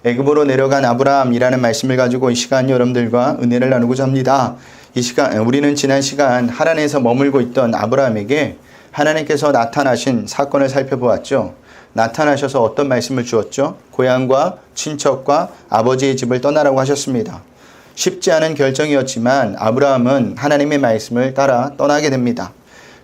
애굽으로 내려간 아브라함이라는 말씀을 가지고 이 시간 여러분들과 은혜를 나누고자 합니다. 이 시간 우리는 지난 시간 하란에서 머물고 있던 아브라함에게 하나님께서 나타나신 사건을 살펴보았죠. 나타나셔서 어떤 말씀을 주었죠? 고향과 친척과 아버지의 집을 떠나라고 하셨습니다. 쉽지 않은 결정이었지만 아브라함은 하나님의 말씀을 따라 떠나게 됩니다.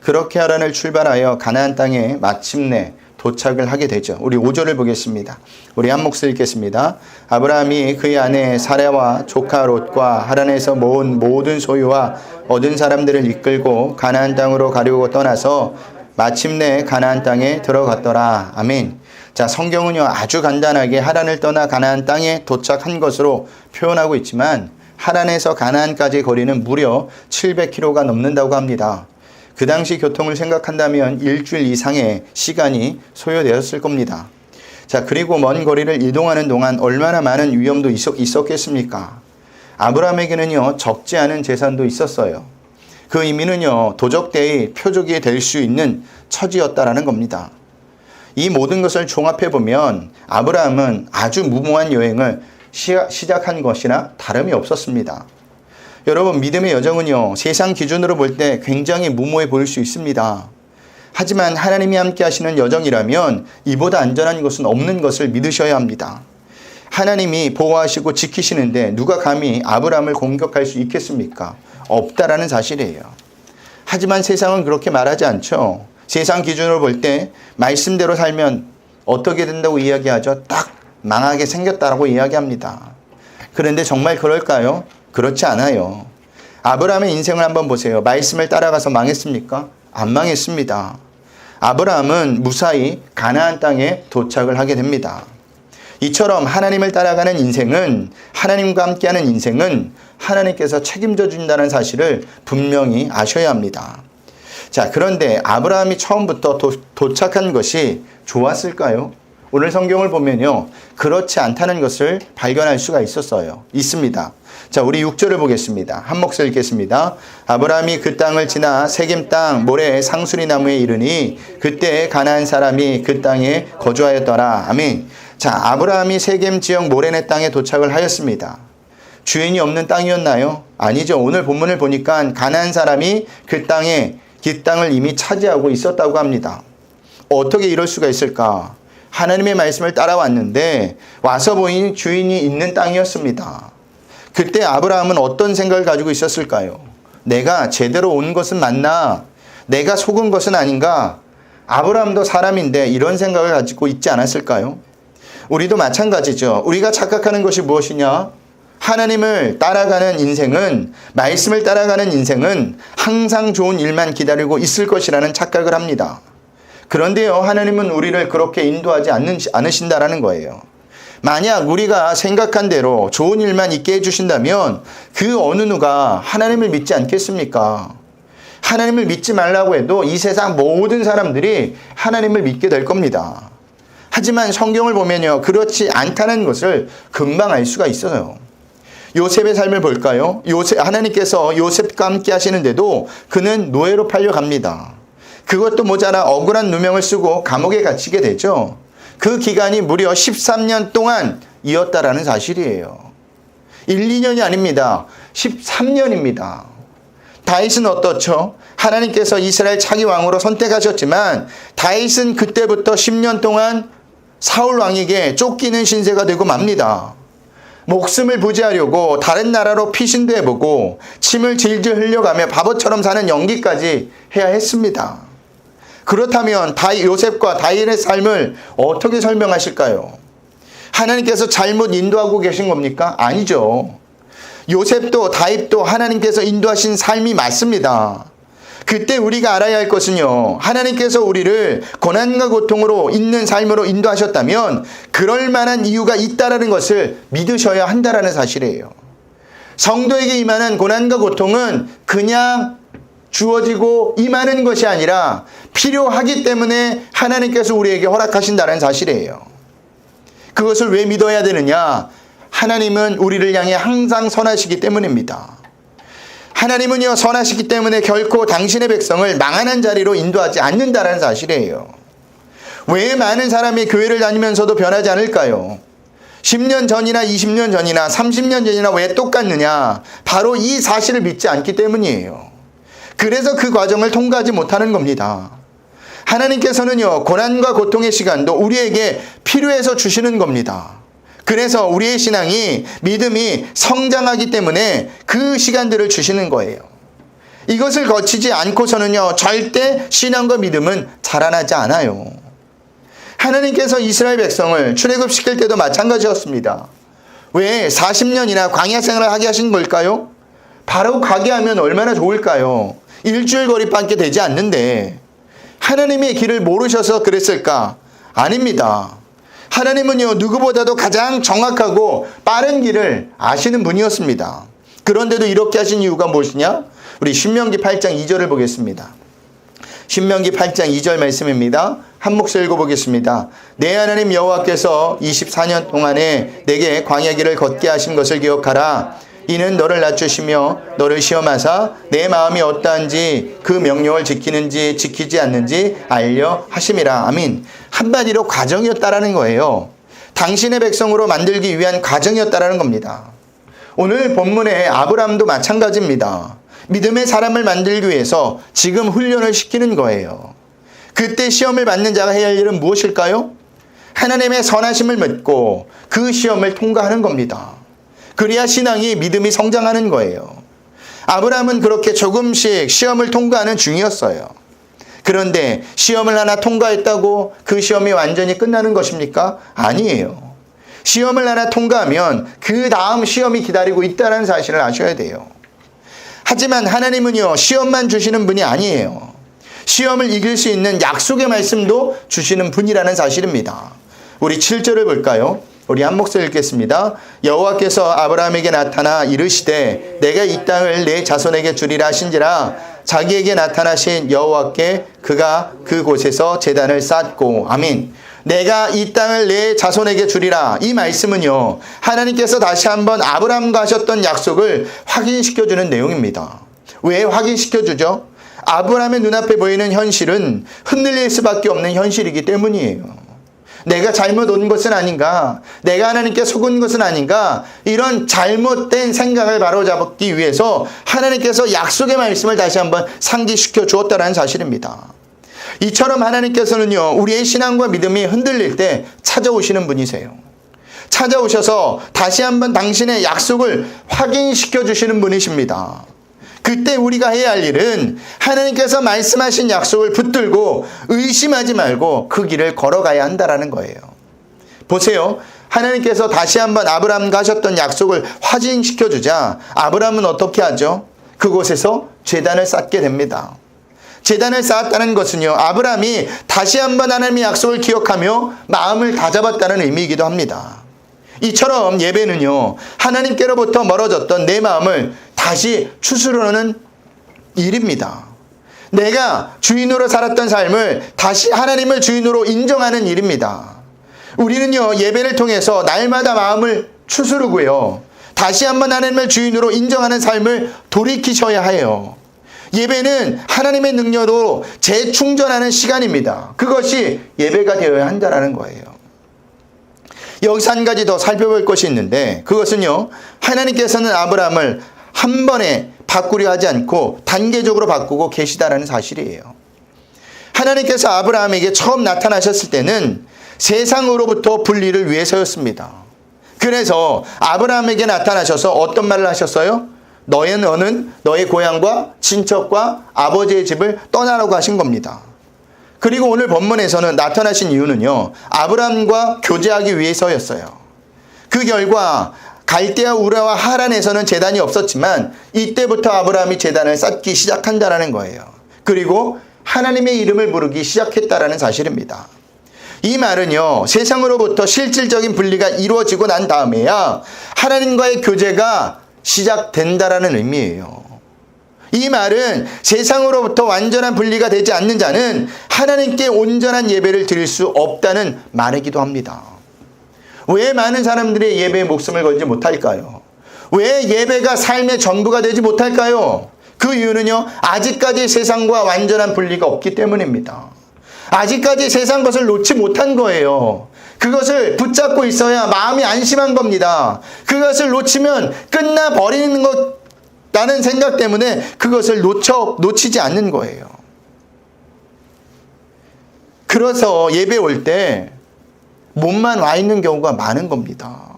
그렇게 하란을 출발하여 가나안 땅에 마침내 도착을 하게 되죠. 우리 5절을 보겠습니다. 우리 한 몫을 읽겠습니다. 아브라함이 그의 아내 사라와 조카 롯과 하란에서 모은 모든 소유와 얻은 사람들을 이끌고 가나안 땅으로 가려고 떠나서 마침내 가나안 땅에 들어갔더라. 아멘. 자, 성경은요 아주 간단하게 하란을 떠나 가나안 땅에 도착한 것으로 표현하고 있지만 하란에서 가나안까지 거리는 무려 700km가 넘는다고 합니다. 그 당시 교통을 생각한다면 일주일 이상의 시간이 소요되었을 겁니다. 자, 그리고 먼 거리를 이동하는 동안 얼마나 많은 위험도 있었겠습니까? 아브라함에게는요 적지 않은 재산도 있었어요. 그 의미는요 도적대의 표적이 될 수 있는 처지였다라는 겁니다. 이 모든 것을 종합해보면 아브라함은 아주 무모한 여행을 시작한 것이나 다름이 없었습니다. 여러분, 믿음의 여정은요 세상 기준으로 볼 때 굉장히 무모해 보일 수 있습니다. 하지만 하나님이 함께 하시는 여정이라면 이보다 안전한 것은 없는 것을 믿으셔야 합니다. 하나님이 보호하시고 지키시는데 누가 감히 아브라함을 공격할 수 있겠습니까? 없다라는 사실이에요. 하지만 세상은 그렇게 말하지 않죠. 세상 기준으로 볼 때 말씀대로 살면 어떻게 된다고 이야기하죠? 딱 망하게 생겼다라고 이야기합니다. 그런데 정말 그럴까요? 그렇지 않아요. 아브라함의 인생을 한번 보세요. 말씀을 따라가서 망했습니까? 안 망했습니다. 아브라함은 무사히 가나안 땅에 도착을 하게 됩니다. 이처럼 하나님을 따라가는 인생은, 하나님과 함께하는 인생은 하나님께서 책임져 준다는 사실을 분명히 아셔야 합니다. 자, 그런데 아브라함이 처음부터 도착한 것이 좋았을까요? 오늘 성경을 보면요 그렇지 않다는 것을 발견할 수가 있습니다. 자, 우리 6절을 보겠습니다. 한 몫을 읽겠습니다. 아브라함이 그 땅을 지나 세겜 땅 모래 상수리 나무에 이르니 그때 가나안 사람이 그 땅에 거주하였더라. 아멘. 자, 아브라함이 세겜 지역 모레네 땅에 도착을 하였습니다. 주인이 없는 땅이었나요? 아니죠. 오늘 본문을 보니까 가나안 사람이 그 땅을 이미 차지하고 있었다고 합니다. 어떻게 이럴 수가 있을까? 하나님의 말씀을 따라왔는데 와서 보니 주인이 있는 땅이었습니다. 그때 아브라함은 어떤 생각을 가지고 있었을까요? 내가 제대로 온 것은 맞나? 내가 속은 것은 아닌가? 아브라함도 사람인데 이런 생각을 가지고 있지 않았을까요? 우리도 마찬가지죠. 우리가 착각하는 것이 무엇이냐? 하나님을 따라가는 인생은, 말씀을 따라가는 인생은 항상 좋은 일만 기다리고 있을 것이라는 착각을 합니다. 그런데요 하나님은 우리를 그렇게 인도하지 않으신다라는 거예요. 만약 우리가 생각한 대로 좋은 일만 있게 해주신다면 그 어느 누가 하나님을 믿지 않겠습니까? 하나님을 믿지 말라고 해도 이 세상 모든 사람들이 하나님을 믿게 될 겁니다. 하지만 성경을 보면요 그렇지 않다는 것을 금방 알 수가 있어요. 요셉의 삶을 볼까요? 하나님께서 요셉과 함께 하시는데도 그는 노예로 팔려갑니다. 그것도 모자라 억울한 누명을 쓰고 감옥에 갇히게 되죠. 그 기간이 무려 13년 동안 이었다라는 사실이에요. 1, 2년이 아닙니다. 13년입니다. 다윗은 어떻죠? 하나님께서 이스라엘 차기 왕으로 선택하셨지만 다윗은 그때부터 10년 동안 사울 왕에게 쫓기는 신세가 되고 맙니다. 목숨을 부지하려고 다른 나라로 피신도 해보고 침을 질질 흘려가며 바보처럼 사는 연기까지 해야 했습니다. 그렇다면 요셉과 다윗의 삶을 어떻게 설명하실까요? 하나님께서 잘못 인도하고 계신 겁니까? 아니죠. 요셉도 다윗도 하나님께서 인도하신 삶이 맞습니다. 그때 우리가 알아야 할 것은요 하나님께서 우리를 고난과 고통으로 있는 삶으로 인도하셨다면 그럴 만한 이유가 있다라는 것을 믿으셔야 한다라는 사실이에요. 성도에게 임하는 고난과 고통은 그냥 주어지고 임하는 것이 아니라 필요하기 때문에 하나님께서 우리에게 허락하신다는 사실이에요. 그것을 왜 믿어야 되느냐? 하나님은 우리를 향해 항상 선하시기 때문입니다. 하나님은요 선하시기 때문에 결코 당신의 백성을 망하는 자리로 인도하지 않는다는 사실이에요. 왜 많은 사람이 교회를 다니면서도 변하지 않을까요? 10년 전이나 20년 전이나 30년 전이나 왜 똑같느냐? 바로 이 사실을 믿지 않기 때문이에요. 그래서 그 과정을 통과하지 못하는 겁니다. 하나님께서는요, 고난과 고통의 시간도 우리에게 필요해서 주시는 겁니다. 그래서 우리의 신앙이, 믿음이 성장하기 때문에 그 시간들을 주시는 거예요. 이것을 거치지 않고서는요, 절대 신앙과 믿음은 자라나지 않아요. 하나님께서 이스라엘 백성을 출애굽시킬 때도 마찬가지였습니다. 왜 40년이나 광야 생활을 하게 하신 걸까요? 바로 가게 하면 얼마나 좋을까요? 일주일 거리밖에 되지 않는데 하나님의 길을 모르셔서 그랬을까? 아닙니다. 하나님은요, 누구보다도 가장 정확하고 빠른 길을 아시는 분이었습니다. 그런데도 이렇게 하신 이유가 무엇이냐? 우리 신명기 8장 2절을 보겠습니다. 신명기 8장 2절 말씀입니다. 한 목소리 읽어보겠습니다. 내 하나님 여호와께서 24년 동안에 내게 광야 길을 걷게 하신 것을 기억하라. 이는 너를 낮추시며 너를 시험하사 내 마음이 어떠한지 그 명령을 지키는지 지키지 않는지 알려 하심이라. 아멘. 한마디로 과정이었다라는 거예요. 당신의 백성으로 만들기 위한 과정이었다라는 겁니다. 오늘 본문의 아브라함도 마찬가지입니다. 믿음의 사람을 만들기 위해서 지금 훈련을 시키는 거예요. 그때 시험을 받는 자가 해야 할 일은 무엇일까요? 하나님의 선하심을 믿고 그 시험을 통과하는 겁니다. 그래야 신앙이, 믿음이 성장하는 거예요. 아브라함은 그렇게 조금씩 시험을 통과하는 중이었어요. 그런데 시험을 하나 통과했다고 그 시험이 완전히 끝나는 것입니까? 아니에요. 시험을 하나 통과하면 그 다음 시험이 기다리고 있다는 사실을 아셔야 돼요. 하지만 하나님은요, 시험만 주시는 분이 아니에요. 시험을 이길 수 있는 약속의 말씀도 주시는 분이라는 사실입니다. 우리 7절을 볼까요? 우리 한 목소리 읽겠습니다. 여호와께서 아브라함에게 나타나 이르시되 내가 이 땅을 내 자손에게 주리라 하신지라. 자기에게 나타나신 여호와께 그가 그곳에서 제단을 쌓고. 아멘. 내가 이 땅을 내 자손에게 주리라. 이 말씀은요, 하나님께서 다시 한번 아브라함과 하셨던 약속을 확인시켜주는 내용입니다. 왜 확인시켜주죠? 아브라함의 눈앞에 보이는 현실은 흔들릴 수밖에 없는 현실이기 때문이에요. 내가 잘못 온 것은 아닌가? 내가 하나님께 속은 것은 아닌가? 이런 잘못된 생각을 바로잡기 위해서 하나님께서 약속의 말씀을 다시 한번 상기시켜 주었다는 사실입니다. 이처럼 하나님께서는요, 우리의 신앙과 믿음이 흔들릴 때 찾아오시는 분이세요. 찾아오셔서 다시 한번 당신의 약속을 확인시켜 주시는 분이십니다. 그때 우리가 해야 할 일은 하나님께서 말씀하신 약속을 붙들고 의심하지 말고 그 길을 걸어가야 한다는 거예요. 보세요. 하나님께서 다시 한번 아브라함과 하셨던 약속을 확인시켜 주자 아브라함은 어떻게 하죠? 그곳에서 제단을 쌓게 됩니다. 제단을 쌓았다는 것은요, 아브라함이 다시 한번 하나님의 약속을 기억하며 마음을 다잡았다는 의미이기도 합니다. 이처럼 예배는요, 하나님께로부터 멀어졌던 내 마음을 다시 추스르는 일입니다. 내가 주인으로 살았던 삶을 다시 하나님을 주인으로 인정하는 일입니다. 우리는요, 예배를 통해서 날마다 마음을 추스르고요, 다시 한번 하나님을 주인으로 인정하는 삶을 돌이키셔야 해요. 예배는 하나님의 능력으로 재충전하는 시간입니다. 그것이 예배가 되어야 한다는 거예요. 여기서 한 가지 더 살펴볼 것이 있는데, 그것은요, 하나님께서는 아브라함을 한 번에 바꾸려 하지 않고 단계적으로 바꾸고 계시다라는 사실이에요. 하나님께서 아브라함에게 처음 나타나셨을 때는 세상으로부터 분리를 위해서였습니다. 그래서 아브라함에게 나타나셔서 어떤 말을 하셨어요? 너는 너의 고향과 친척과 아버지의 집을 떠나라고 하신 겁니다. 그리고 오늘 본문에서는 나타나신 이유는요, 아브라함과 교제하기 위해서였어요. 그 결과 갈대아 우르와 하란에서는 제단이 없었지만 이때부터 아브라함이 제단을 쌓기 시작한다라는 거예요. 그리고 하나님의 이름을 부르기 시작했다라는 사실입니다. 이 말은요, 세상으로부터 실질적인 분리가 이루어지고 난 다음에야 하나님과의 교제가 시작된다라는 의미예요. 이 말은 세상으로부터 완전한 분리가 되지 않는 자는 하나님께 온전한 예배를 드릴 수 없다는 말이기도 합니다. 왜 많은 사람들이 예배에 목숨을 걸지 못할까요? 왜 예배가 삶의 전부가 되지 못할까요? 그 이유는요, 아직까지 세상과 완전한 분리가 없기 때문입니다. 아직까지 세상 것을 놓지 못한 거예요. 그것을 붙잡고 있어야 마음이 안심한 겁니다. 그것을 놓치면 끝나버리는 것라는 생각 때문에 그것을 놓치지 않는 거예요. 그래서 예배 올 때 몸만 와 있는 경우가 많은 겁니다.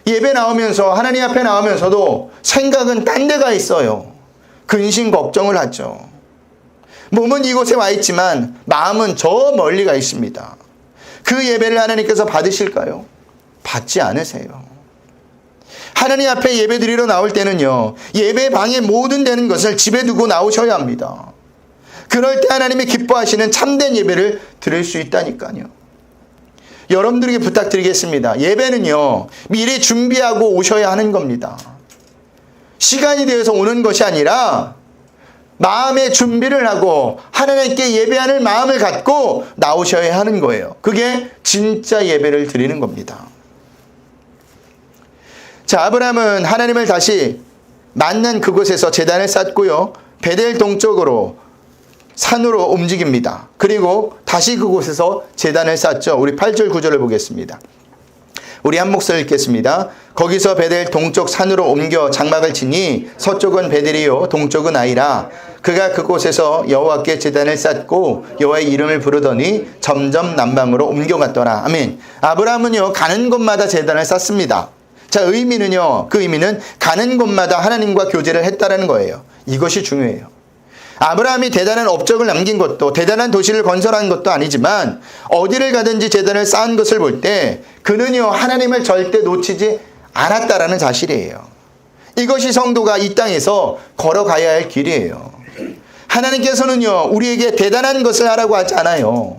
예배 나오면서 하나님 앞에 나오면서도 생각은 딴 데가 있어요. 근심 걱정을 하죠. 몸은 이곳에 와 있지만 마음은 저 멀리 가 있습니다. 그 예배를 하나님께서 받으실까요? 받지 않으세요. 하나님 앞에 예배 드리러 나올 때는요, 예배 방에 모든 되는 것을 집에 두고 나오셔야 합니다. 그럴 때 하나님이 기뻐하시는 참된 예배를 드릴 수 있다니까요. 여러분들에게 부탁드리겠습니다. 예배는요, 미리 준비하고 오셔야 하는 겁니다. 시간이 되어서 오는 것이 아니라 마음의 준비를 하고 하나님께 예배하는 마음을 갖고 나오셔야 하는 거예요. 그게 진짜 예배를 드리는 겁니다. 자, 아브라함은 하나님을 다시 만난 그곳에서 제단을 쌓고요, 베델 동쪽으로 산으로 움직입니다. 그리고 다시 그곳에서 제단을 쌓죠. 우리 8절 9절을 보겠습니다. 우리 한 목소리 읽겠습니다. 거기서 베델 동쪽 산으로 옮겨 장막을 치니 서쪽은 베델이요 동쪽은 아이라. 그가 그곳에서 여호와께 제단을 쌓고 여호와의 이름을 부르더니 점점 남방으로 옮겨갔더라. 아멘. 아브라함은요, 가는 곳마다 제단을 쌓습니다. 자, 의미는요, 그 의미는 가는 곳마다 하나님과 교제를 했다라는 거예요. 이것이 중요해요. 아브라함이 대단한 업적을 남긴 것도, 대단한 도시를 건설한 것도 아니지만 어디를 가든지 제단을 쌓은 것을 볼 때 그는요, 하나님을 절대 놓치지 않았다라는 사실이에요. 이것이 성도가 이 땅에서 걸어가야 할 길이에요. 하나님께서는요, 우리에게 대단한 것을 하라고 하지 않아요.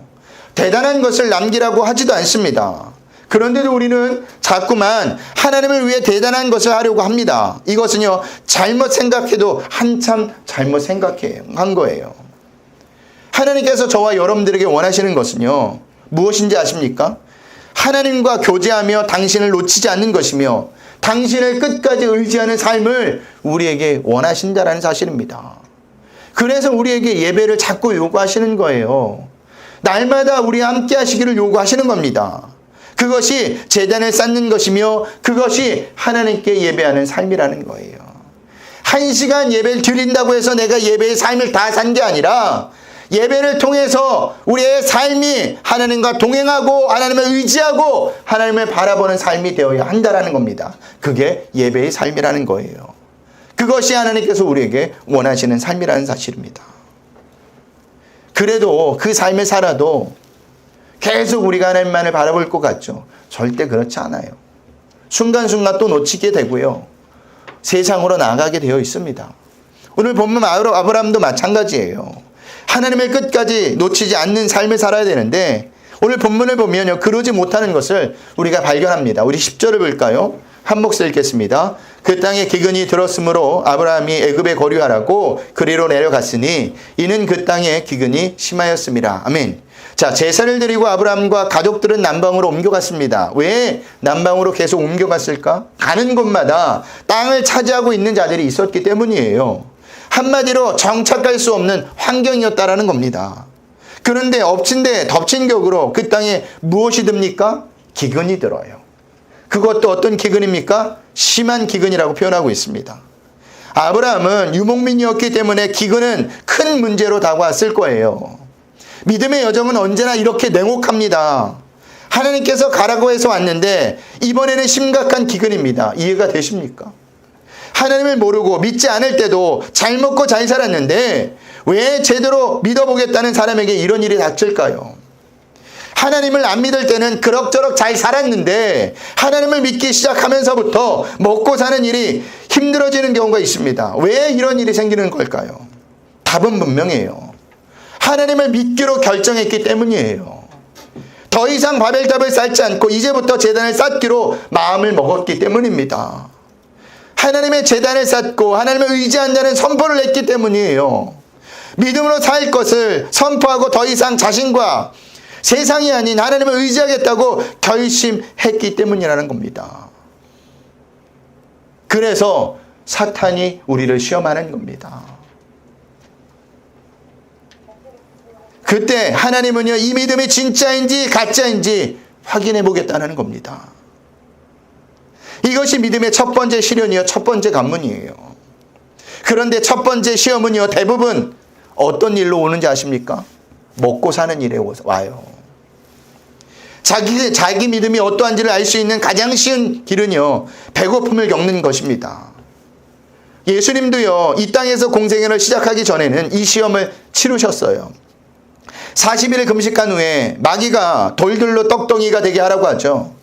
대단한 것을 남기라고 하지도 않습니다. 그런데도 우리는 자꾸만 하나님을 위해 대단한 것을 하려고 합니다. 이것은요, 잘못 생각해도 한참 잘못 생각한 거예요. 하나님께서 저와 여러분들에게 원하시는 것은요, 무엇인지 아십니까? 하나님과 교제하며 당신을 놓치지 않는 것이며 당신을 끝까지 의지하는 삶을 우리에게 원하신다는 사실입니다. 그래서 우리에게 예배를 자꾸 요구하시는 거예요. 날마다 우리 함께 하시기를 요구하시는 겁니다. 그것이 제단을 쌓는 것이며 그것이 하나님께 예배하는 삶이라는 거예요. 1시간 예배를 드린다고 해서 내가 예배의 삶을 다 산 게 아니라 예배를 통해서 우리의 삶이 하나님과 동행하고 하나님을 의지하고 하나님을 바라보는 삶이 되어야 한다는 겁니다. 그게 예배의 삶이라는 거예요. 그것이 하나님께서 우리에게 원하시는 삶이라는 사실입니다. 그래도 그 삶을 살아도 계속 우리가 하나님만을 바라볼 것 같죠? 절대 그렇지 않아요. 순간순간 또 놓치게 되고요, 세상으로 나가게 되어 있습니다. 오늘 본문 아브라함도 마찬가지예요. 하나님을 끝까지 놓치지 않는 삶을 살아야 되는데 오늘 본문을 보면요, 그러지 못하는 것을 우리가 발견합니다. 우리 10절을 볼까요? 한 목소리 읽겠습니다. 그 땅에 기근이 들었으므로 아브라함이 애굽에 거류하라고 그리로 내려갔으니 이는 그 땅에 기근이 심하였음이라. 아멘. 자, 제사를 드리고 아브라함과 가족들은 남방으로 옮겨갔습니다. 왜 남방으로 계속 옮겨갔을까? 가는 곳마다 땅을 차지하고 있는 자들이 있었기 때문이에요. 한마디로 정착할 수 없는 환경이었다라는 겁니다. 그런데 엎친 데 덮친 격으로 그 땅에 무엇이 듭니까? 기근이 들어요. 그것도 어떤 기근입니까? 심한 기근이라고 표현하고 있습니다. 아브라함은 유목민이었기 때문에 기근은 큰 문제로 다가왔을 거예요. 믿음의 여정은 언제나 이렇게 냉혹합니다. 하나님께서 가라고 해서 왔는데 이번에는 심각한 기근입니다. 이해가 되십니까? 하나님을 모르고 믿지 않을 때도 잘 먹고 잘 살았는데 왜 제대로 믿어보겠다는 사람에게 이런 일이 닥칠까요? 하나님을 안 믿을 때는 그럭저럭 잘 살았는데 하나님을 믿기 시작하면서부터 먹고 사는 일이 힘들어지는 경우가 있습니다. 왜 이런 일이 생기는 걸까요? 답은 분명해요. 하나님을 믿기로 결정했기 때문이에요. 더 이상 바벨탑을 쌓지 않고 이제부터 제단을 쌓기로 마음을 먹었기 때문입니다. 하나님의 제단을 쌓고 하나님을 의지한다는 선포를 했기 때문이에요. 믿음으로 살 것을 선포하고 더 이상 자신과 세상이 아닌 하나님을 의지하겠다고 결심했기 때문이라는 겁니다. 그래서 사탄이 우리를 시험하는 겁니다. 그때 하나님은요, 이 믿음이 진짜인지 가짜인지 확인해 보겠다는 겁니다. 이것이 믿음의 첫 번째 시련이요, 첫 번째 관문이에요. 그런데 첫 번째 시험은요, 대부분 어떤 일로 오는지 아십니까? 먹고 사는 일에 와요. 자기 믿음이 어떠한지를 알 수 있는 가장 쉬운 길은요, 배고픔을 겪는 것입니다. 예수님도요, 이 땅에서 공생애를 시작하기 전에는 이 시험을 치르셨어요. 40일 금식한 후에 마귀가 돌들로 떡덩이가 되게 하라고 하죠.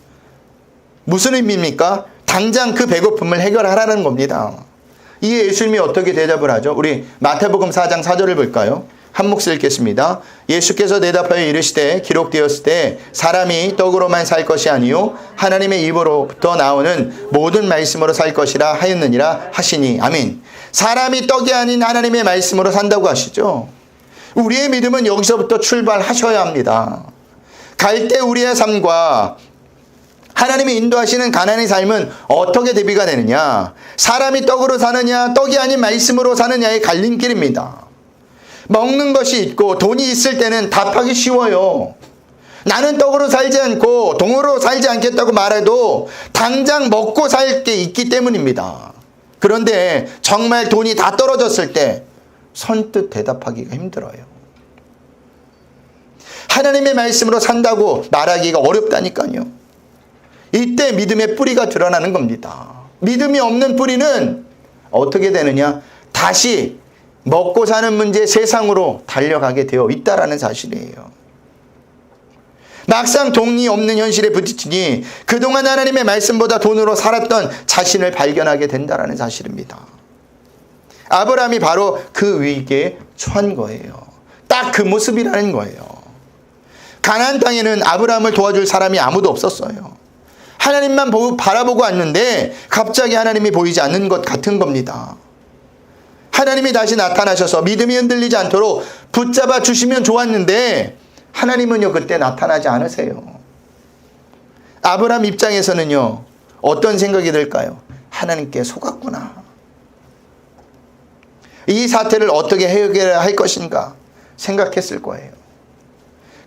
무슨 의미입니까? 당장 그 배고픔을 해결하라는 겁니다. 이에 예수님이 어떻게 대답을 하죠? 우리 마태복음 4장 4절을 볼까요? 한 몫을 읽겠습니다. 예수께서 대답하여 이르시되 기록되었을 때 사람이 떡으로만 살 것이 아니요 하나님의 입으로부터 나오는 모든 말씀으로 살 것이라 하였느니라 하시니. 아멘. 사람이 떡이 아닌 하나님의 말씀으로 산다고 하시죠. 우리의 믿음은 여기서부터 출발하셔야 합니다. 갈 때 우리의 삶과 하나님이 인도하시는 가난의 삶은 어떻게 대비가 되느냐? 사람이 떡으로 사느냐, 떡이 아닌 말씀으로 사느냐의 갈림길입니다. 먹는 것이 있고 돈이 있을 때는 답하기 쉬워요. 나는 떡으로 살지 않고 돈으로 살지 않겠다고 말해도 당장 먹고 살 게 있기 때문입니다. 그런데 정말 돈이 다 떨어졌을 때 선뜻 대답하기가 힘들어요. 하나님의 말씀으로 산다고 말하기가 어렵다니까요. 이때 믿음의 뿌리가 드러나는 겁니다. 믿음이 없는 뿌리는 어떻게 되느냐? 다시 먹고 사는 문제 세상으로 달려가게 되어 있다라는 사실이에요. 막상 돈이 없는 현실에 부딪히니 그동안 하나님의 말씀보다 돈으로 살았던 자신을 발견하게 된다라는 사실입니다. 아브라함이 바로 그 위기에 처한 거예요. 딱 그 모습이라는 거예요. 가나안 땅에는 아브라함을 도와줄 사람이 아무도 없었어요. 하나님만 바라보고 왔는데 갑자기 하나님이 보이지 않는 것 같은 겁니다. 하나님이 다시 나타나셔서 믿음이 흔들리지 않도록 붙잡아 주시면 좋았는데 하나님은요, 그때 나타나지 않으세요. 아브라함 입장에서는요, 어떤 생각이 들까요? 하나님께 속았구나. 이 사태를 어떻게 해결할 것인가 생각했을 거예요.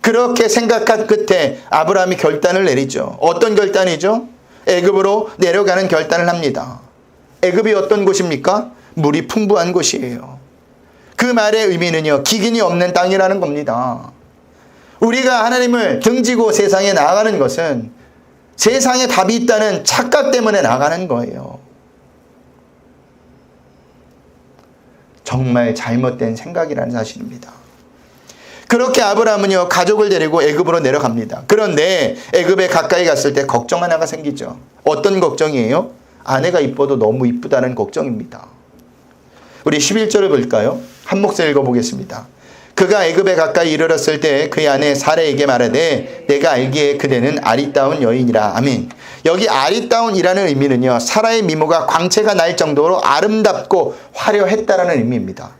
그렇게 생각한 끝에 아브라함이 결단을 내리죠. 어떤 결단이죠? 애굽으로 내려가는 결단을 합니다. 애굽이 어떤 곳입니까? 물이 풍부한 곳이에요. 그 말의 의미는요, 기근이 없는 땅이라는 겁니다. 우리가 하나님을 등지고 세상에 나아가는 것은 세상에 답이 있다는 착각 때문에 나가는 거예요. 정말 잘못된 생각이라는 사실입니다. 그렇게 아브라함은요, 가족을 데리고 애굽으로 내려갑니다. 그런데 애굽에 가까이 갔을 때 걱정 하나가 생기죠. 어떤 걱정이에요? 아내가 이뻐도 너무 이쁘다는 걱정입니다. 우리 11절을 볼까요? 한 몫을 읽어보겠습니다. 그가 애굽에 가까이 이르렀을 때 그의 아내 사레에게 말하되 내가 알기에 그대는 아리따운 여인이라. 아멘. 여기 아리따운이라는 의미는요, 사라의 미모가 광채가 날 정도로 아름답고 화려했다라는 의미입니다.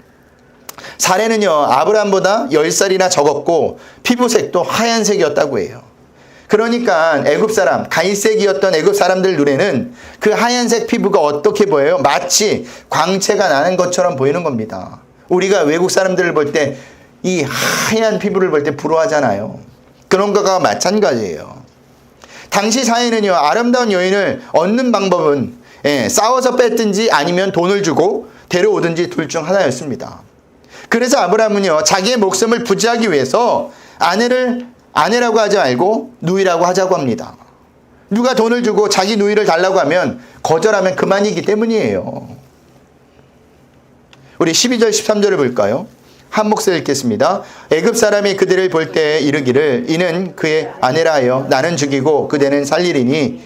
사레는요, 아브라함보다 10살이나 적었고 피부색도 하얀색이었다고 해요. 그러니까 애굽 사람, 갈색이었던 애굽 사람들 눈에는 그 하얀색 피부가 어떻게 보여요? 마치 광채가 나는 것처럼 보이는 겁니다. 우리가 외국 사람들을 볼 때 이 하얀 피부를 볼 때 부러워하잖아요. 그런 것과 마찬가지예요. 당시 사회는요, 아름다운 여인을 얻는 방법은 싸워서 뺐든지 아니면 돈을 주고 데려오든지 둘 중 하나였습니다. 그래서 아브라함은요, 자기의 목숨을 부지하기 위해서 아내라고 하지 말고 누이라고 하자고 합니다. 누가 돈을 주고 자기 누이를 달라고 하면 거절하면 그만이기 때문이에요. 우리 12절 13절을 볼까요? 한 몫을 읽겠습니다. 애굽 사람이 그들을 볼 때 이르기를 이는 그의 아내라 하여 나는 죽이고 그대는 살리리니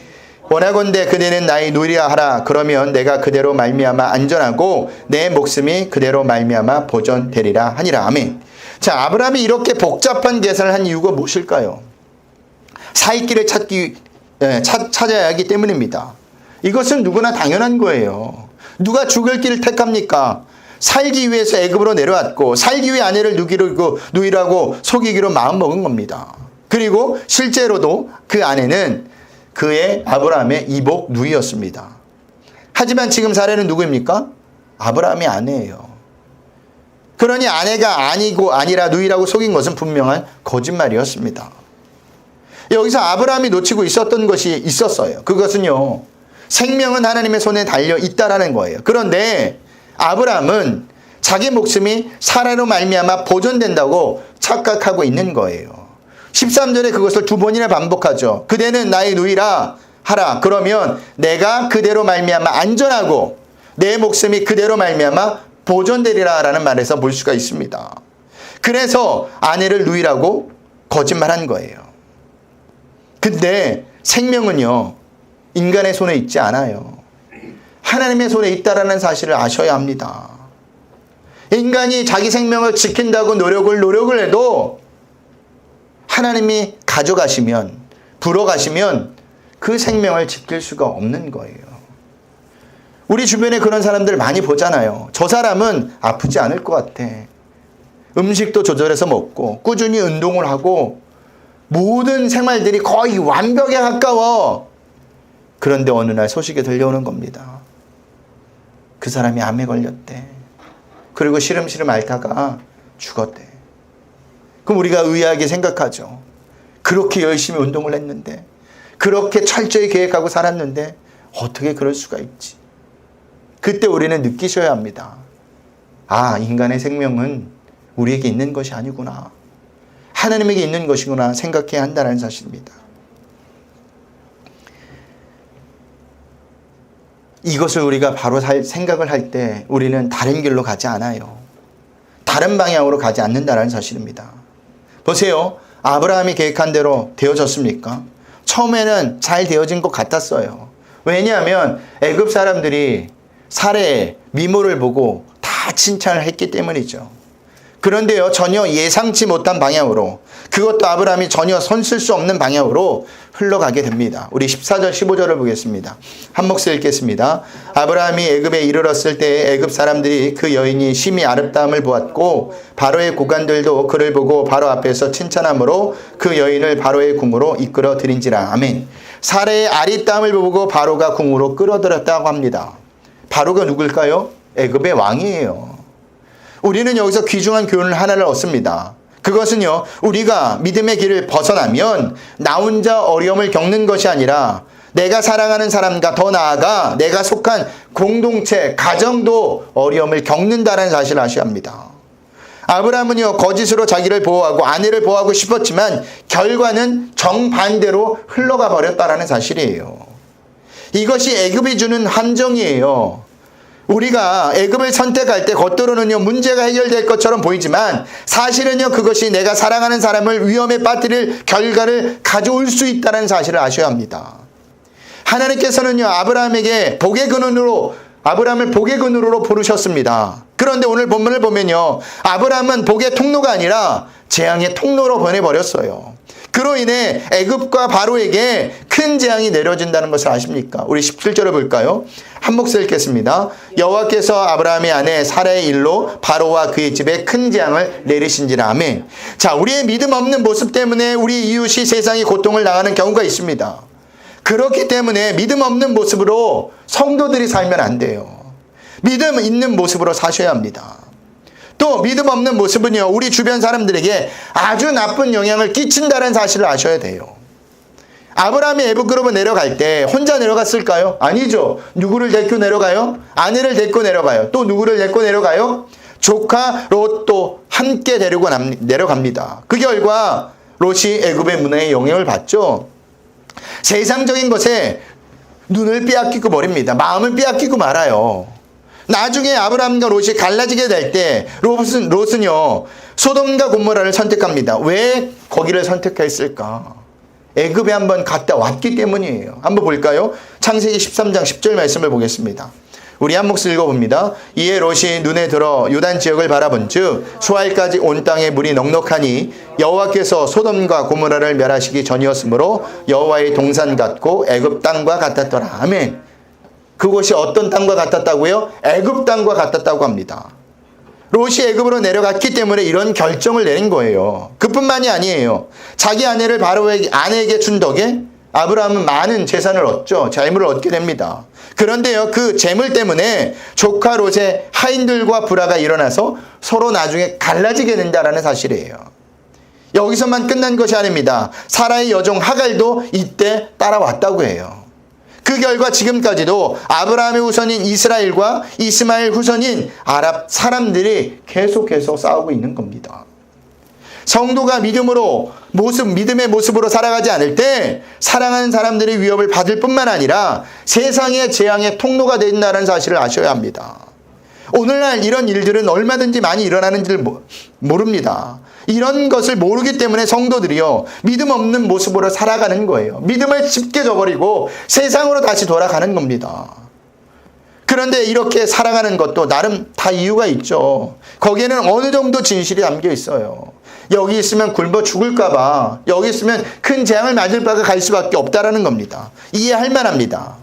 원하건대 그대는 나의 누이라 하라. 그러면 내가 그대로 말미암아 안전하고 내 목숨이 그대로 말미암아 보존되리라 하니라. 아멘. 자, 아브라함이 이렇게 복잡한 계산을 한 이유가 무엇일까요? 살 길을 찾아야 하기 때문입니다. 이것은 누구나 당연한 거예요. 누가 죽을 길을 택합니까? 살기 위해서 애굽으로 내려왔고 살기 위해 아내를 누이라고 속이기로 마음먹은 겁니다. 그리고 실제로도 그 아내는 그의 아브라함의 이복 누이였습니다. 하지만 지금 사례는 누구입니까? 아브라함의 아내예요. 그러니 아내가 아니고 아니라 누이라고 속인 것은 분명한 거짓말이었습니다. 여기서 아브라함이 놓치고 있었던 것이 있었어요. 그것은요, 생명은 하나님의 손에 달려 있다라는 거예요. 그런데 아브라함은 자기 목숨이 사라로 말미암아 보존된다고 착각하고 있는 거예요. 13절에 그것을 2번이나 반복하죠. 그대는 나의 누이라 하라. 그러면 내가 그대로 말미암아 안전하고 내 목숨이 그대로 말미암아 보존되리라 라는 말에서 볼 수가 있습니다. 그래서 아내를 누이라고 거짓말한 거예요. 근데 생명은요, 인간의 손에 있지 않아요. 하나님의 손에 있다라는 사실을 아셔야 합니다. 인간이 자기 생명을 지킨다고 노력을 해도 하나님이 가져가시면, 불어가시면 그 생명을 지킬 수가 없는 거예요. 우리 주변에 그런 사람들 많이 보잖아요. 저 사람은 아프지 않을 것 같아. 음식도 조절해서 먹고 꾸준히 운동을 하고 모든 생활들이 거의 완벽에 가까워. 그런데 어느 날 소식이 들려오는 겁니다. 그 사람이 암에 걸렸대. 그리고 시름시름 앓다가 죽었대. 그럼 우리가 의아하게 생각하죠. 그렇게 열심히 운동을 했는데, 그렇게 철저히 계획하고 살았는데 어떻게 그럴 수가 있지? 그때 우리는 느끼셔야 합니다. 아, 인간의 생명은 우리에게 있는 것이 아니구나. 하나님에게 있는 것이구나 생각해야 한다는 사실입니다. 이것을 우리가 바로 생각을 할 때 우리는 다른 길로 가지 않아요. 다른 방향으로 가지 않는다는 사실입니다. 보세요. 아브라함이 계획한 대로 되어졌습니까? 처음에는 잘 되어진 것 같았어요. 왜냐하면 애굽 사람들이 사례의 미모를 보고 다 칭찬을 했기 때문이죠. 그런데요, 전혀 예상치 못한 방향으로, 그것도 아브라함이 전혀 손쓸 수 없는 방향으로 흘러가게 됩니다. 우리 14절 15절을 보겠습니다. 한 몫을 읽겠습니다. 아브라함이 애굽에 이르렀을 때 애굽 사람들이 그 여인이 심히 아름다움을 보았고 바로의 고관들도 그를 보고 바로 앞에서 칭찬함으로 그 여인을 바로의 궁으로 이끌어 들인지라. 아멘. 사례의 아리따움을 보고 바로가 궁으로 끌어들였다고 합니다. 바로가 누굴까요? 애굽의 왕이에요. 우리는 여기서 귀중한 교훈을 하나를 얻습니다. 그것은요, 우리가 믿음의 길을 벗어나면 나 혼자 어려움을 겪는 것이 아니라 내가 사랑하는 사람과 더 나아가 내가 속한 공동체, 가정도 어려움을 겪는다는 사실을 아셔야 합니다. 아브라함은요, 거짓으로 자기를 보호하고 아내를 보호하고 싶었지만 결과는 정반대로 흘러가 버렸다라는 사실이에요. 이것이 애굽이 주는 함정이에요. 우리가 애굽을 선택할 때 겉으로는요, 문제가 해결될 것처럼 보이지만 사실은요, 그것이 내가 사랑하는 사람을 위험에 빠뜨릴 결과를 가져올 수 있다는 사실을 아셔야 합니다. 하나님께서는요, 아브라함을 복의 근원으로 부르셨습니다. 그런데 오늘 본문을 보면요, 아브라함은 복의 통로가 아니라 재앙의 통로로 보내버렸어요. 그로 인해 애굽과 바로에게 큰 재앙이 내려진다는 것을 아십니까? 우리 17절을 볼까요? 한 몫을 읽겠습니다. 여호와께서 아브라함의 아내 사라의 일로 바로와 그의 집에 큰 재앙을 내리신지라. 아멘. 자, 우리의 믿음 없는 모습 때문에 우리 이웃이 세상에 고통을 당하는 경우가 있습니다. 그렇기 때문에 믿음 없는 모습으로 성도들이 살면 안 돼요. 믿음 있는 모습으로 사셔야 합니다. 또 믿음 없는 모습은요, 우리 주변 사람들에게 아주 나쁜 영향을 끼친다는 사실을 아셔야 돼요. 아브라함이 애굽으로 내려갈 때 혼자 내려갔을까요? 아니죠. 누구를 데리고 내려가요? 아내를 데리고 내려가요. 또 누구를 데리고 내려가요? 조카 롯도 함께 데리고 내려갑니다. 그 결과 롯이 애굽의 문화에 영향을 받죠. 세상적인 것에 눈을 빼앗기고 버립니다. 마음을 빼앗기고 말아요. 나중에 아브라함과 롯이 갈라지게 될 때 롯은요, 소돔과 고모라를 선택합니다. 왜 거기를 선택했을까? 애굽에 한번 갔다 왔기 때문이에요. 한번 볼까요? 창세기 13장 10절 말씀을 보겠습니다. 우리 한 몫을 읽어봅니다. 이에 롯이 눈에 들어 요단 지역을 바라본즉 수알까지 온 땅에 물이 넉넉하니 여호와께서 소돔과 고모라를 멸하시기 전이었으므로 여호와의 동산 같고 애굽 땅과 같았더라. 아멘. 그곳이 어떤 땅과 같았다고요? 애굽 땅과 같았다고 합니다. 롯이 애굽으로 내려갔기 때문에 이런 결정을 내린 거예요. 그뿐만이 아니에요. 자기 아내를 바로의 아내에게 준 덕에 아브라함은 많은 재산을 얻죠. 재물을 얻게 됩니다. 그런데요, 그 재물 때문에 조카 롯의 하인들과 불화가 일어나서 서로 나중에 갈라지게 된다는 사실이에요. 여기서만 끝난 것이 아닙니다. 사라의 여종 하갈도 이때 따라왔다고 해요. 그 결과 지금까지도 아브라함의 후손인 이스라엘과 이스마엘 후손인 아랍 사람들이 계속해서 싸우고 있는 겁니다. 성도가 믿음의 모습으로 살아가지 않을 때 사랑하는 사람들의 위협을 받을 뿐만 아니라 세상의 재앙의 통로가 된다는 사실을 아셔야 합니다. 오늘날 이런 일들은 얼마든지 많이 일어나는 줄 모릅니다. 이런 것을 모르기 때문에 성도들이요, 믿음 없는 모습으로 살아가는 거예요. 믿음을 쉽게 저버리고 세상으로 다시 돌아가는 겁니다. 그런데 이렇게 살아가는 것도 나름 다 이유가 있죠. 거기에는 어느 정도 진실이 담겨 있어요. 여기 있으면 굶어 죽을까봐, 여기 있으면 큰 재앙을 맞을 바가 갈 수밖에 없다라는 겁니다. 이해할 만합니다.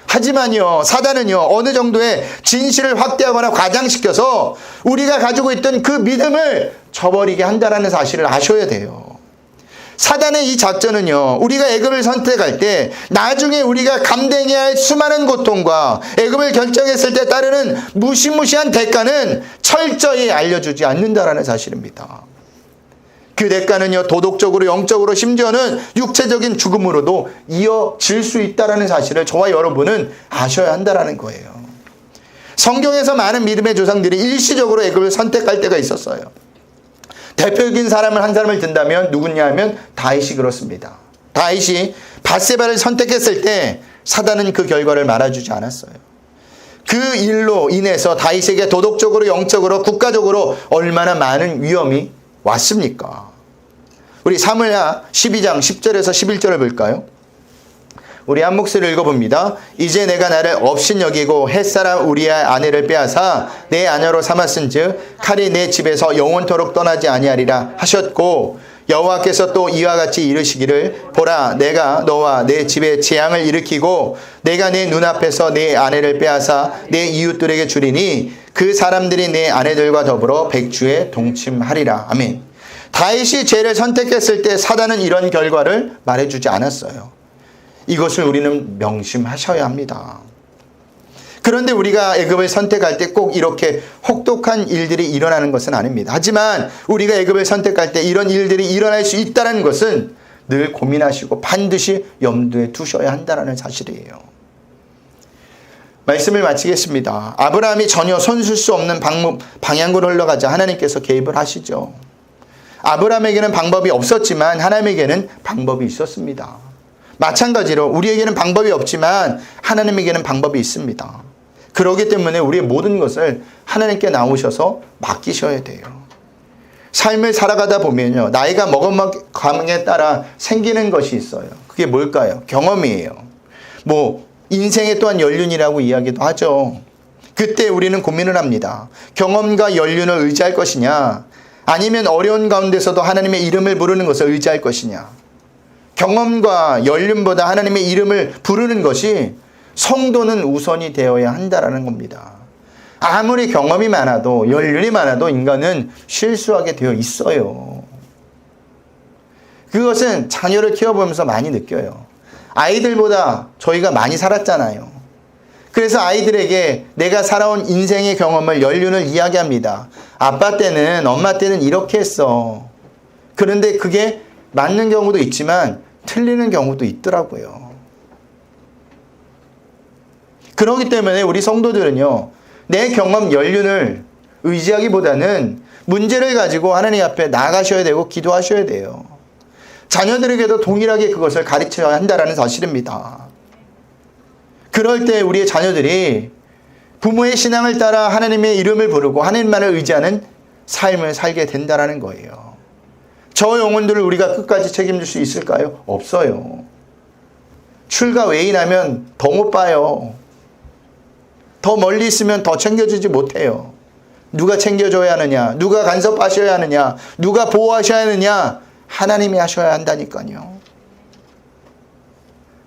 하지만요, 사단은요, 어느 정도의 진실을 확대하거나 과장시켜서 우리가 가지고 있던 그 믿음을 저버리게 한다는 사실을 아셔야 돼요. 사단의 이 작전은요, 우리가 애굽을 선택할 때 나중에 우리가 감당해야 할 수많은 고통과 애굽을 결정했을 때 따르는 무시무시한 대가는 철저히 알려주지 않는다라는 사실입니다. 그 대가는요, 도덕적으로, 영적으로, 심지어는 육체적인 죽음으로도 이어질 수 있다는 사실을 저와 여러분은 아셔야 한다는 거예요. 성경에서 많은 믿음의 조상들이 일시적으로 애굽을 선택할 때가 있었어요. 대표적인 사람을 한 사람을 든다면 누구냐 하면 다윗이 그렇습니다. 다윗이 밧세바를 선택했을 때 사단은 그 결과를 말아주지 않았어요. 그 일로 인해서 다윗에게 도덕적으로, 영적으로, 국가적으로 얼마나 많은 위험이 왔습니까? 우리 사무엘하 12장 10절에서 11절을 볼까요? 우리 한 목소리를 읽어봅니다. 이제 내가 나를 업신 여기고 햇사람 우리의 아내를 빼앗아 내 아내로 삼았은즉 칼이 내 집에서 영원토록 떠나지 아니하리라 하셨고, 여호와께서 또 이와 같이 이르시기를 보라, 내가 너와 내 집에 재앙을 일으키고 내가 내 눈앞에서 내 아내를 빼앗아 내 이웃들에게 주리니 그 사람들이 내 아내들과 더불어 백주에 동침하리라. 아멘. 다윗이 죄를 선택했을 때 사단은 이런 결과를 말해주지 않았어요. 이것을 우리는 명심하셔야 합니다. 그런데 우리가 애굽을 선택할 때 꼭 이렇게 혹독한 일들이 일어나는 것은 아닙니다. 하지만 우리가 애굽을 선택할 때 이런 일들이 일어날 수 있다는 것은 늘 고민하시고 반드시 염두에 두셔야 한다는 사실이에요. 말씀을 마치겠습니다. 아브라함이 전혀 손쓸 수 없는 방향으로 흘러가자 하나님께서 개입을 하시죠. 아브라함에게는 방법이 없었지만 하나님에게는 방법이 있었습니다. 마찬가지로 우리에게는 방법이 없지만 하나님에게는 방법이 있습니다. 그렇기 때문에 우리의 모든 것을 하나님께 나오셔서 맡기셔야 돼요. 삶을 살아가다 보면요, 나이가 먹어감에 따라 생기는 것이 있어요. 그게 뭘까요? 경험이에요. 인생의 또한 연륜이라고 이야기도 하죠. 그때 우리는 고민을 합니다. 경험과 연륜을 의지할 것이냐, 아니면 어려운 가운데서도 하나님의 이름을 부르는 것을 의지할 것이냐. 경험과 연륜보다 하나님의 이름을 부르는 것이 성도는 우선이 되어야 한다라는 겁니다. 아무리 경험이 많아도, 연륜이 많아도 인간은 실수하게 되어 있어요. 그것은 자녀를 키워보면서 많이 느껴요. 아이들보다 저희가 많이 살았잖아요. 그래서 아이들에게 내가 살아온 인생의 경험을, 연륜을 이야기합니다. 아빠 때는, 엄마 때는 이렇게 했어. 그런데 그게 맞는 경우도 있지만 틀리는 경우도 있더라고요. 그렇기 때문에 우리 성도들은요, 내 경험, 연륜을 의지하기보다는 문제를 가지고 하나님 앞에 나가셔야 되고 기도하셔야 돼요. 자녀들에게도 동일하게 그것을 가르쳐야 한다는 사실입니다. 그럴 때 우리의 자녀들이 부모의 신앙을 따라 하나님의 이름을 부르고 하나님만을 의지하는 삶을 살게 된다는 거예요. 저 영혼들을 우리가 끝까지 책임질 수 있을까요? 없어요. 출가 외인하면 더 못 봐요. 더 멀리 있으면 더 챙겨주지 못해요. 누가 챙겨줘야 하느냐? 누가 간섭하셔야 하느냐? 누가 보호하셔야 하느냐? 하나님이 하셔야 한다니까요.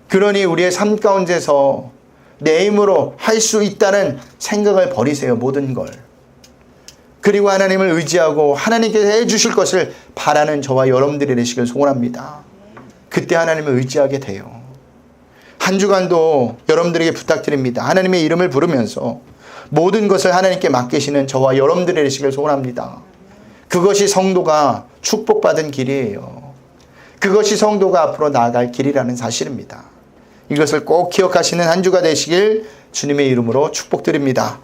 그러니 우리의 삶 가운데서 내 힘으로 할 수 있다는 생각을 버리세요. 모든 걸. 그리고 하나님을 의지하고 하나님께서 해주실 것을 바라는 저와 여러분들이 되시길 소원합니다. 그때 하나님을 의지하게 돼요. 한 주간도 여러분들에게 부탁드립니다. 하나님의 이름을 부르면서 모든 것을 하나님께 맡기시는 저와 여러분들이 되시길 소원합니다. 그것이 성도가 축복받은 길이에요. 그것이 성도가 앞으로 나아갈 길이라는 사실입니다. 이것을 꼭 기억하시는 한 주가 되시길 주님의 이름으로 축복드립니다.